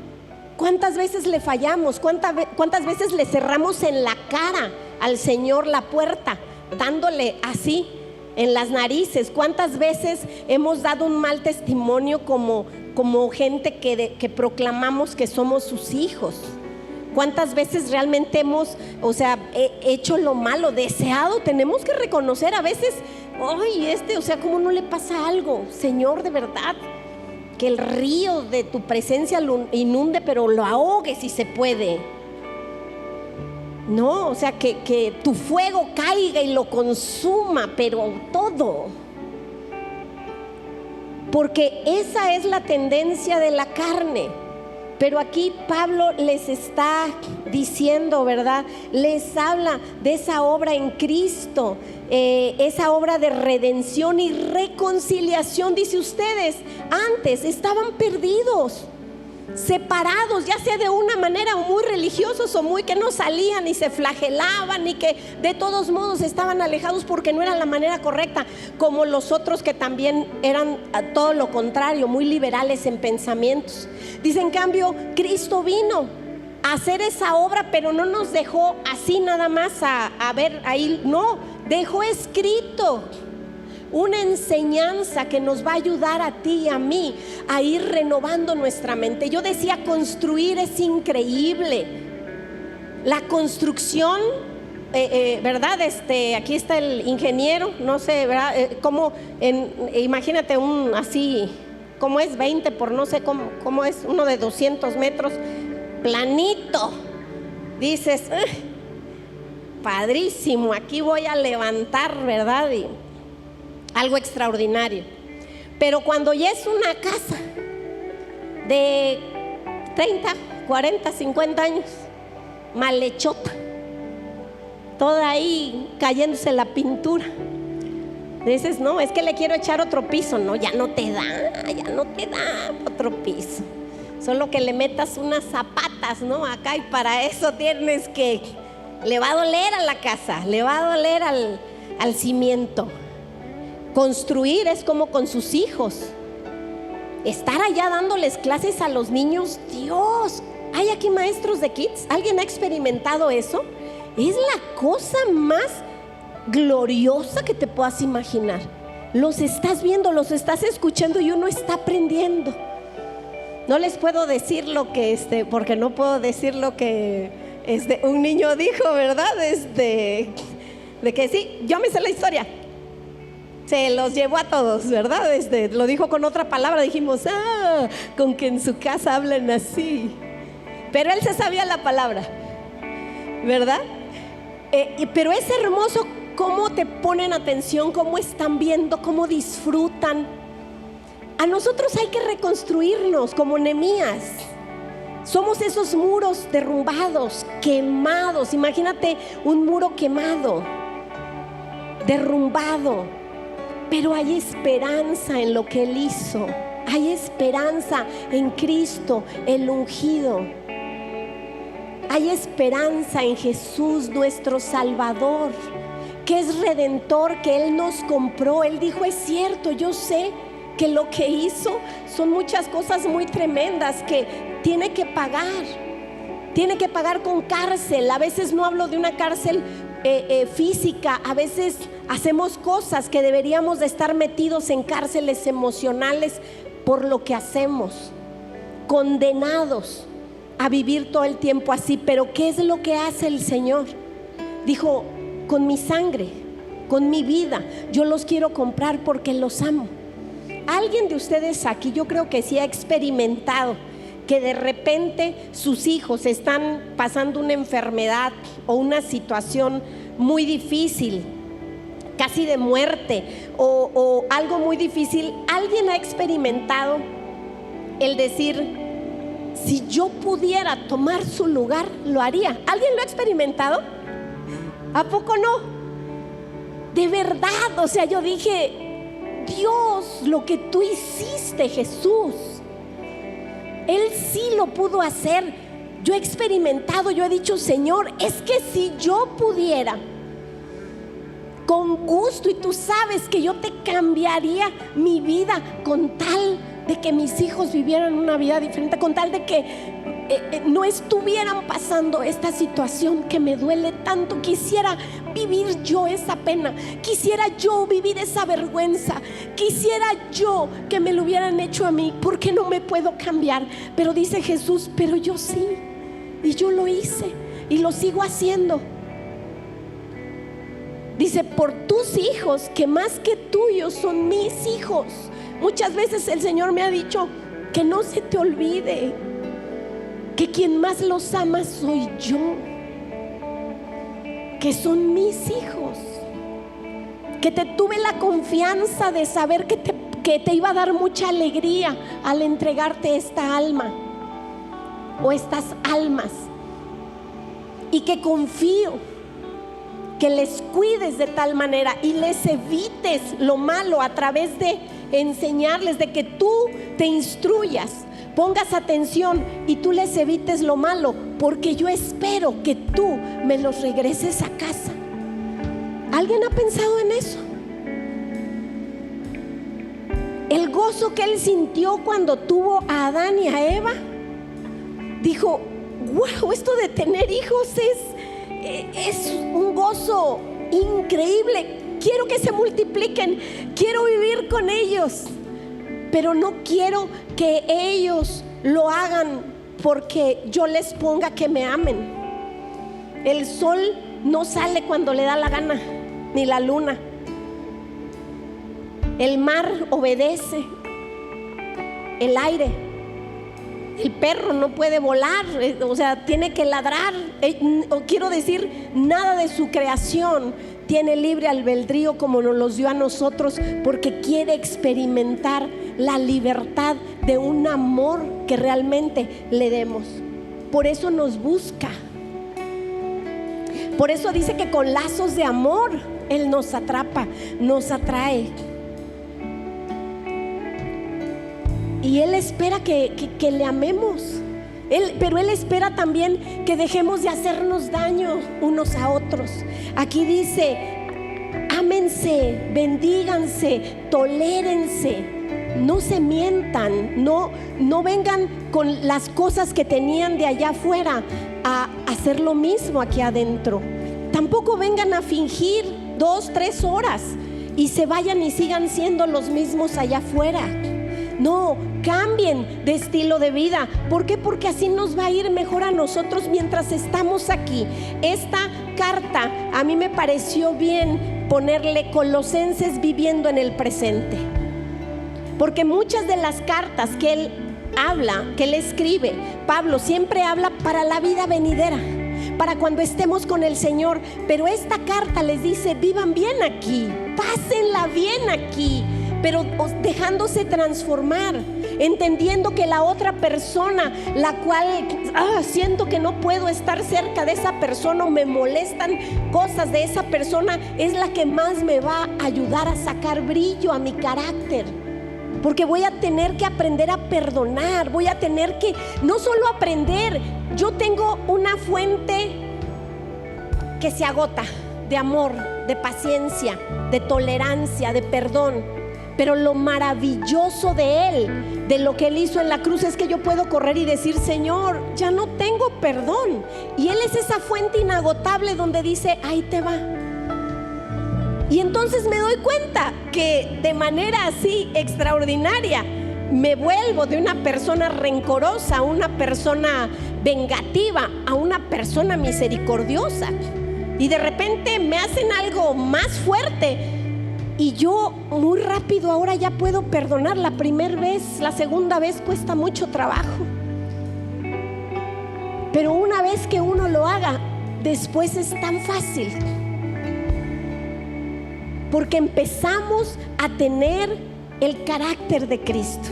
¿cuántas veces le fallamos? ¿Cuántas veces le cerramos en la cara al Señor la puerta, dándole así en las narices? ¿Cuántas veces hemos dado un mal testimonio como gente que proclamamos que somos sus hijos? ¿Cuántas veces realmente hemos, hecho lo malo, deseado? Tenemos que reconocer a veces, ¿cómo no le pasa algo? Señor, de verdad, que el río de tu presencia lo inunde, pero lo ahogue si se puede. No, o sea, que tu fuego caiga y lo consuma, pero todo. Porque esa es la tendencia de la carne. Pero aquí Pablo les está diciendo, ¿verdad? Les habla de esa obra en Cristo, esa obra de redención y reconciliación. Dice, ustedes antes estaban perdidos, separados, ya sea de una manera muy religiosos o muy que no salían y se flagelaban y que de todos modos estaban alejados porque no era la manera correcta, como los otros que también eran todo lo contrario, muy liberales en pensamientos. Dice, en cambio, Cristo vino a hacer esa obra, pero no nos dejó así nada más a ver ahí, no, dejó escrito una enseñanza que nos va a ayudar a ti y a mí a ir renovando nuestra mente. Yo decía, construir es increíble. La construcción, ¿verdad? Aquí está el ingeniero, no sé, ¿verdad? Imagínate un así, ¿cómo es? 20 por no sé cómo es, uno de 200 metros, planito. Dices, padrísimo, aquí voy a levantar, ¿verdad? Y algo extraordinario. Pero cuando ya es una casa de 30, 40, 50 años, malhechota, toda ahí cayéndose la pintura, dices, no, es que le quiero echar otro piso. No, ya no te da otro piso. Solo que le metas unas zapatas, ¿no? Acá, y para eso tienes que, le va a doler a la casa, le va a doler al cimiento. Construir es como con sus hijos. Estar allá dándoles clases a los niños. Dios, ¿hay aquí maestros de kids? ¿Alguien ha experimentado eso? Es la cosa más gloriosa que te puedas imaginar. Los estás viendo, los estás escuchando y uno está aprendiendo. No les puedo decir lo que porque no puedo decir lo que un niño dijo, ¿verdad? De que sí, yo me sé la historia. Se los llevó a todos, ¿verdad? Lo dijo con otra palabra, dijimos, con que en su casa hablan así. Pero él se sabía la palabra, ¿verdad? Pero es hermoso cómo te ponen atención, cómo están viendo, cómo disfrutan. A nosotros hay que reconstruirnos como Nehemías. Somos esos muros derrumbados, quemados. Imagínate un muro quemado, derrumbado. Pero hay esperanza en lo que Él hizo. Hay esperanza en Cristo, el ungido. Hay esperanza en Jesús, nuestro Salvador, que es redentor, que Él nos compró. Él dijo, es cierto, yo sé que lo que hizo son muchas cosas muy tremendas que tiene que pagar. Tiene que pagar con cárcel. A veces no hablo de una cárcel física. A veces hacemos cosas que deberíamos de estar metidos en cárceles emocionales por lo que hacemos, condenados a vivir todo el tiempo así. Pero ¿qué es lo que hace el Señor? Dijo, con mi sangre, con mi vida, yo los quiero comprar porque los amo. Alguien de ustedes aquí, yo creo que sí ha experimentado que de repente sus hijos están pasando una enfermedad o una situación muy difícil, casi de muerte o algo muy difícil. ¿Alguien ha experimentado el decir, si yo pudiera tomar su lugar, lo haría? ¿Alguien lo ha experimentado? ¿A poco no? De verdad, o sea, yo dije, Dios, lo que tú hiciste, Jesús, Él sí lo pudo hacer. Yo he experimentado, yo he dicho, Señor, es que si yo pudiera, con gusto, y tú sabes que yo te cambiaría mi vida con tal de que mis hijos vivieran una vida diferente, con tal de que no estuvieran pasando esta situación que me duele tanto. Quisiera vivir yo esa pena, quisiera yo vivir esa vergüenza, quisiera yo que me lo hubieran hecho a mí, porque no me puedo cambiar. Pero dice Jesús, pero yo sí, y yo lo hice y lo sigo haciendo. Dice, por tus hijos, que más que tuyos son mis hijos. Muchas veces el Señor me ha dicho, que no se te olvide que quien más los ama soy yo, que son mis hijos, que te tuve la confianza de saber que te iba a dar mucha alegría al entregarte esta alma o estas almas, y que confío que les cuides de tal manera y les evites lo malo a través de enseñarles, de que tú te instruyas, pongas atención y tú les evites lo malo, porque yo espero que tú me los regreses a casa. ¿Alguien ha pensado en eso? El gozo que él sintió cuando tuvo a Adán y a Eva, dijo: wow, esto de tener hijos es un gozo increíble. Quiero que se multipliquen, quiero vivir con ellos, pero no quiero que ellos lo hagan porque yo les ponga que me amen. El sol no sale cuando le da la gana, ni la luna. El mar obedece, el aire. El perro no puede volar, o sea, tiene que ladrar. O quiero decir, nada de su creación tiene libre albedrío como nos los dio a nosotros, porque quiere experimentar la libertad de un amor que realmente le demos. Por eso nos busca. Por eso dice que con lazos de amor Él nos atrapa, nos atrae. Y Él espera que le amemos. Pero Él espera también que dejemos de hacernos daño unos a otros. Aquí dice: ámense, bendíganse, tolérense, no se mientan, no vengan con las cosas que tenían de allá afuera a hacer lo mismo aquí adentro. Tampoco vengan a fingir 2-3 horas y se vayan y sigan siendo los mismos allá afuera. No, cambien de estilo de vida. ¿Por qué? Porque así nos va a ir mejor a nosotros mientras estamos aquí. Esta carta a mí me pareció bien ponerle Colosenses viviendo en el presente, porque muchas de las cartas que él habla, que él escribe, Pablo siempre habla para la vida venidera, para cuando estemos con el Señor. Pero esta carta les dice: vivan bien aquí, pásenla bien aquí, pero dejándose transformar, entendiendo que la otra persona, la cual siento que no puedo estar cerca de esa persona o me molestan cosas de esa persona, es la que más me va a ayudar a sacar brillo a mi carácter. Porque voy a tener que aprender a perdonar, voy a tener que no solo aprender, yo tengo una fuente que se agota de amor, de paciencia, de tolerancia, de perdón. Pero lo maravilloso de Él, de lo que Él hizo en la cruz, es que yo puedo correr y decir: Señor, ya no tengo perdón. Y Él es esa fuente inagotable donde dice: ahí te va. Y entonces me doy cuenta que de manera así extraordinaria me vuelvo de una persona rencorosa a una persona vengativa, a una persona misericordiosa. Y de repente me hacen algo más fuerte y yo muy rápido ahora ya puedo perdonar. La primera vez, la segunda vez cuesta mucho trabajo, pero una vez que uno lo haga, después es tan fácil, porque empezamos a tener el carácter de Cristo,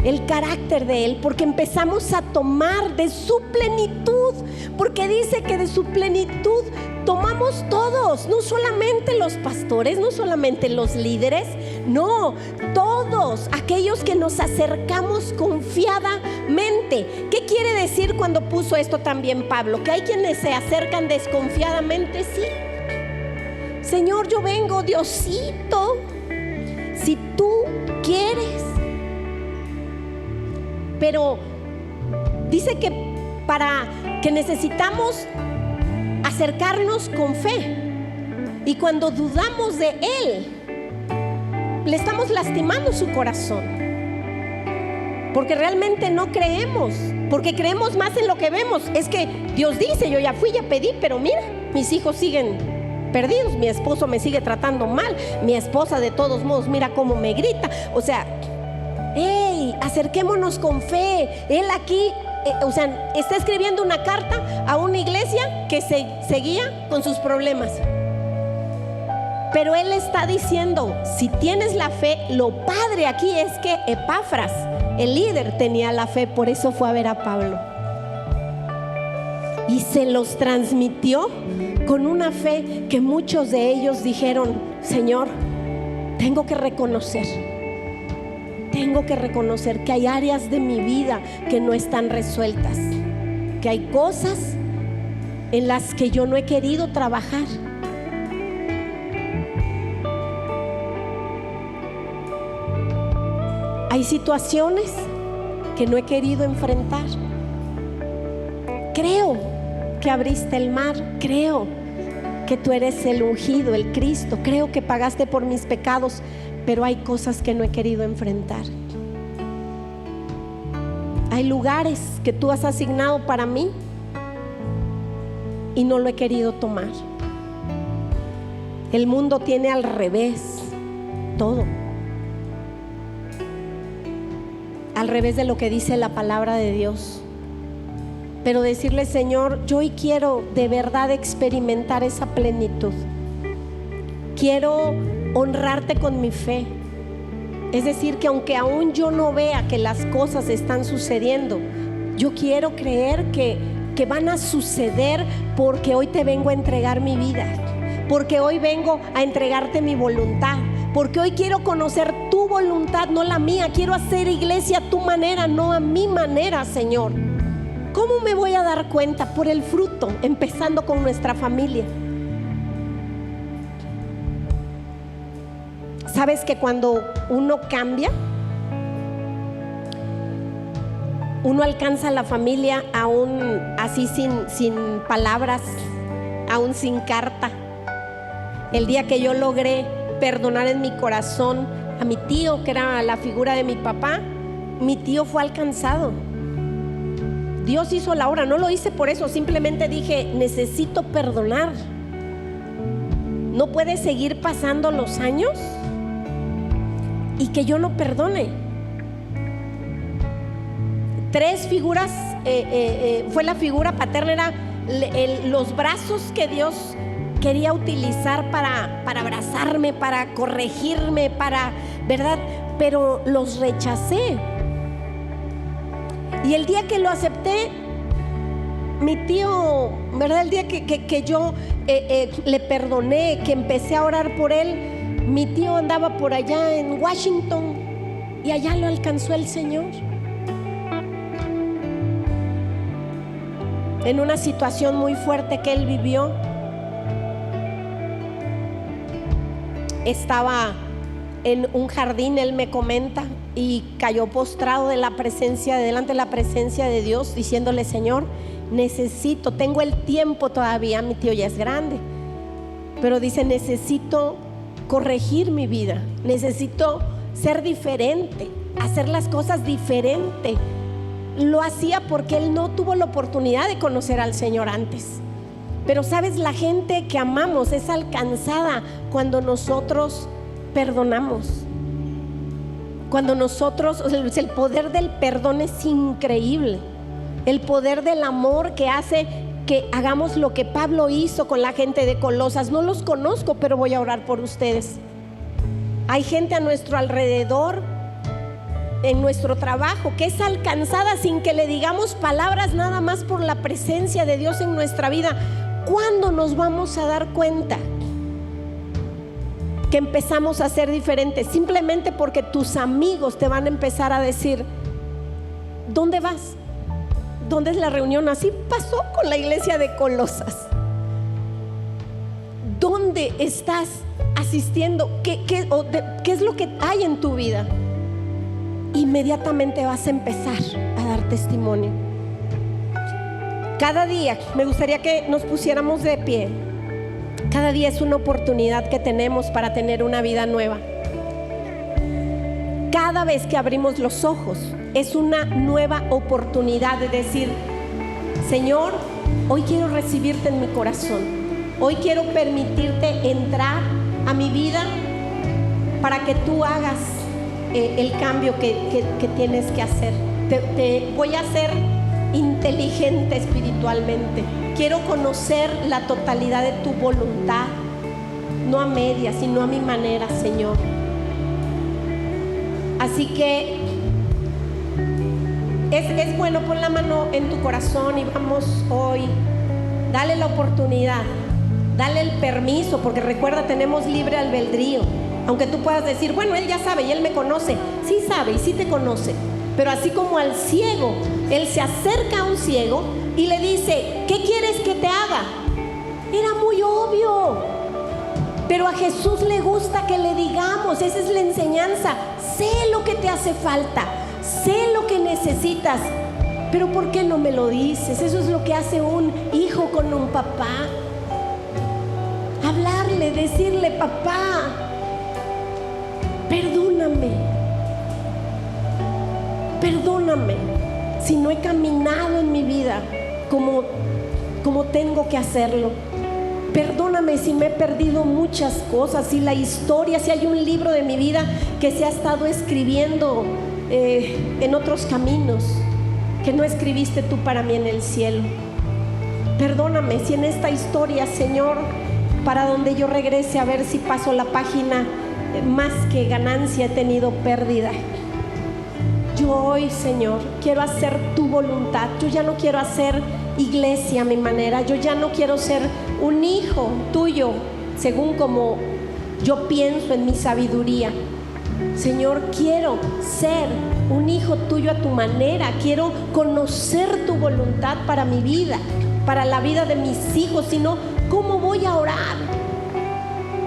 el carácter de Él, porque empezamos a tomar de su plenitud, porque dice que de su plenitud tomamos todos, no solamente los pastores, no solamente los líderes, no, todos aquellos que nos acercamos confiadamente. ¿Qué quiere decir cuando puso esto también Pablo? Que hay quienes se acercan desconfiadamente, sí. Señor, yo vengo, Diosito, si tú quieres. Pero dice que necesitamos acercarnos con fe, y cuando dudamos de Él, le estamos lastimando su corazón, porque realmente no creemos, porque creemos más en lo que vemos. Es que Dios dice: yo ya fui, ya pedí, pero mira, mis hijos siguen perdidos, mi esposo me sigue tratando mal, mi esposa de todos modos mira cómo me grita. O sea, hey, acerquémonos con fe. Él aquí, está escribiendo una carta a una iglesia que seguía con sus problemas. Pero él está diciendo, si tienes la fe, lo padre aquí es que Epafras, el líder, tenía la fe, por eso fue a ver a Pablo. Y se los transmitió con una fe que muchos de ellos dijeron: Señor, tengo que reconocer que hay áreas de mi vida que no están resueltas, que hay cosas en las que yo no he querido trabajar. Hay situaciones que no he querido enfrentar. Creo que abriste el mar, creo que tú eres el ungido, el Cristo, creo que pagaste por mis pecados, pero hay cosas que no he querido enfrentar. Hay lugares que tú has asignado para mí y no lo he querido tomar. El mundo tiene al revés todo, al revés de lo que dice la palabra de Dios. Pero decirle: Señor, yo hoy quiero de verdad experimentar esa plenitud. Quiero honrarte con mi fe. Es decir, que aunque aún yo no vea que las cosas están sucediendo, yo quiero creer que van a suceder, porque hoy te vengo a entregar mi vida, porque hoy vengo a entregarte mi voluntad, porque hoy quiero conocer tu voluntad, no la mía. Quiero hacer iglesia a tu manera, no a mi manera, Señor. ¿Cómo me voy a dar cuenta? Por el fruto, empezando con nuestra familia. ¿Sabes que cuando uno cambia, uno alcanza a la familia aún así sin palabras, aún sin carta? El día que yo logré perdonar en mi corazón a mi tío, que era la figura de mi papá, mi tío fue alcanzado. Dios hizo la obra, no lo hice por eso, simplemente dije: necesito perdonar. No puede seguir pasando los años y que yo no perdone. 3 figuras, fue la figura paterna, era los brazos que Dios quería utilizar para abrazarme, para corregirme, ¿verdad? Pero los rechacé. Y el día que lo acepté, mi tío, ¿verdad? El día que yo le perdoné, que empecé a orar por él, mi tío andaba por allá en Washington y allá lo alcanzó el Señor. En una situación muy fuerte que él vivió, estaba en un jardín, él me comenta, y cayó postrado delante de la presencia de Dios, diciéndole: Señor, necesito, tengo el tiempo todavía. Mi tío ya es grande, pero dice: necesito corregir mi vida, necesito ser diferente, hacer las cosas diferente. Lo hacía porque él no tuvo la oportunidad de conocer al Señor antes. Pero sabes, la gente que amamos es alcanzada cuando nosotros perdonamos. Cuando nosotros, el poder del perdón es increíble. El poder del amor que hace que hagamos lo que Pablo hizo con la gente de Colosas. No los conozco, pero voy a orar por ustedes. Hay gente a nuestro alrededor, en nuestro trabajo, que es alcanzada sin que le digamos palabras, nada más por la presencia de Dios en nuestra vida. ¿Cuándo nos vamos a dar cuenta que empezamos a ser diferentes? Simplemente porque tus amigos te van a empezar a decir: ¿dónde vas? ¿Dónde es la reunión? Así pasó con la iglesia de Colosas. ¿Dónde estás asistiendo? ¿Qué es lo que hay en tu vida? Inmediatamente vas a empezar a dar testimonio. Cada día, me gustaría que nos pusiéramos de pie. Cada día es una oportunidad que tenemos para tener una vida nueva. Cada vez que abrimos los ojos es una nueva oportunidad de decir: Señor, hoy quiero recibirte en mi corazón. Hoy quiero permitirte entrar a mi vida para que tú hagas el cambio que tienes que hacer. Te voy a hacer inteligente espiritualmente. Quiero conocer la totalidad de tu voluntad, no a medias, sino a mi manera, Señor. Así que es bueno, pon la mano en tu corazón y vamos hoy, dale la oportunidad, dale el permiso, porque recuerda, tenemos libre albedrío. Aunque tú puedas decir, bueno, Él ya sabe y Él me conoce. Sí sabe y sí te conoce. Pero así como al ciego, Él se acerca a un ciego y le dice, ¿qué quieres que te haga? Era muy obvio. Pero a Jesús le gusta que le digamos, esa es la enseñanza. Sé lo que te hace falta, sé lo que necesitas, pero ¿por qué no me lo dices? Eso es lo que hace un hijo con un papá. Hablarle, decirle, papá, perdóname si no he caminado en mi vida como tengo que hacerlo. Perdóname si me he perdido muchas cosas, si la historia, si hay un libro de mi vida que se ha estado escribiendo en otros caminos que no escribiste tú para mí en el cielo. Perdóname si en esta historia, Señor, para donde yo regrese a ver si paso la página, más que ganancia he tenido pérdida. Yo hoy, Señor, quiero hacer tu voluntad. Yo ya no quiero hacer iglesia a mi manera. Yo ya no quiero ser un hijo tuyo según como yo pienso en mi sabiduría. Señor, quiero ser un hijo tuyo a tu manera. Quiero conocer tu voluntad para mi vida, para la vida de mis hijos. Sino, ¿cómo voy a orar?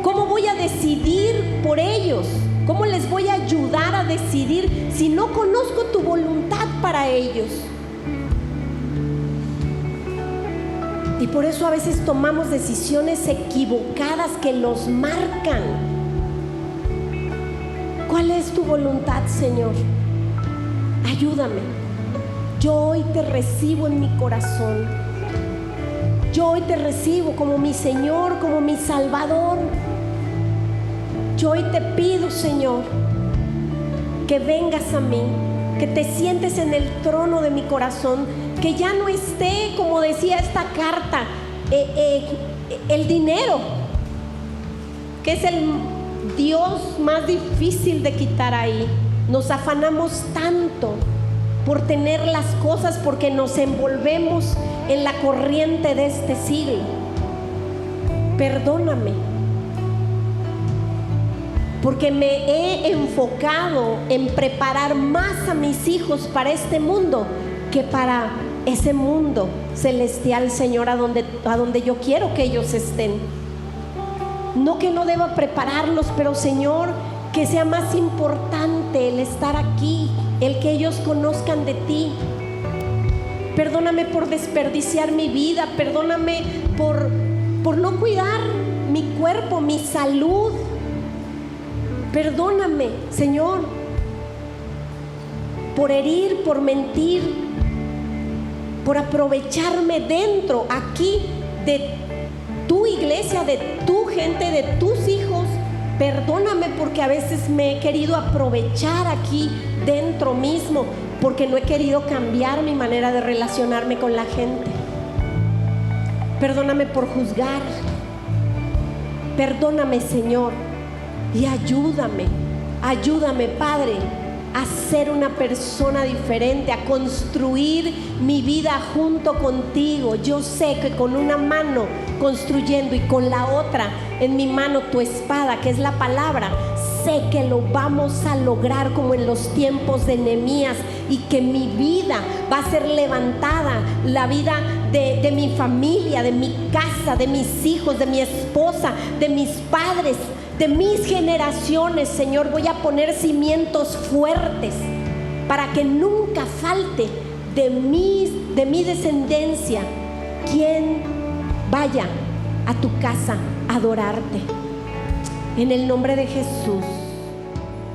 ¿Cómo voy a decidir por ellos? ¿Cómo les voy a ayudar a decidir si no conozco tu voluntad para ellos? Y por eso a veces tomamos decisiones equivocadas que los marcan. ¿Cuál es tu voluntad, Señor? Ayúdame. Yo hoy te recibo en mi corazón. Yo hoy te recibo como mi Señor, como mi Salvador. Yo hoy te pido, Señor, que vengas a mí, que te sientes en el trono de mi corazón, que ya no esté, como decía esta carta, el dinero, que es el Dios más difícil de quitar ahí. Nos afanamos tanto por tener las cosas porque nos envolvemos en la corriente de este siglo. Perdóname, porque me he enfocado en preparar más a mis hijos para este mundo que para ese mundo celestial, Señor, a donde yo quiero que ellos estén. No que no deba prepararlos, pero, Señor, que sea más importante el estar aquí, el que ellos conozcan de ti. Perdóname por desperdiciar mi vida, perdóname por no cuidar mi cuerpo, mi salud. Perdóname, Señor, por herir, por mentir, por aprovecharme dentro, aquí, de tu iglesia, de tu gente, de tus hijos. Perdóname porque a veces me he querido aprovechar aquí dentro mismo, porque no he querido cambiar mi manera de relacionarme con la gente. Perdóname por juzgar. Perdóname, Señor. Y ayúdame, Padre, a ser una persona diferente, a construir mi vida junto contigo. Yo sé que con una mano construyendo y con la otra en mi mano tu espada, que es la palabra, sé que lo vamos a lograr como en los tiempos de Nehemías, y que mi vida va a ser levantada, la vida de mi familia, de mi casa, de mis hijos, de mi esposa, de mis padres, de mis generaciones. Señor, voy a poner cimientos fuertes para que nunca falte de mi descendencia quien vaya a tu casa a adorarte. En el nombre de Jesús.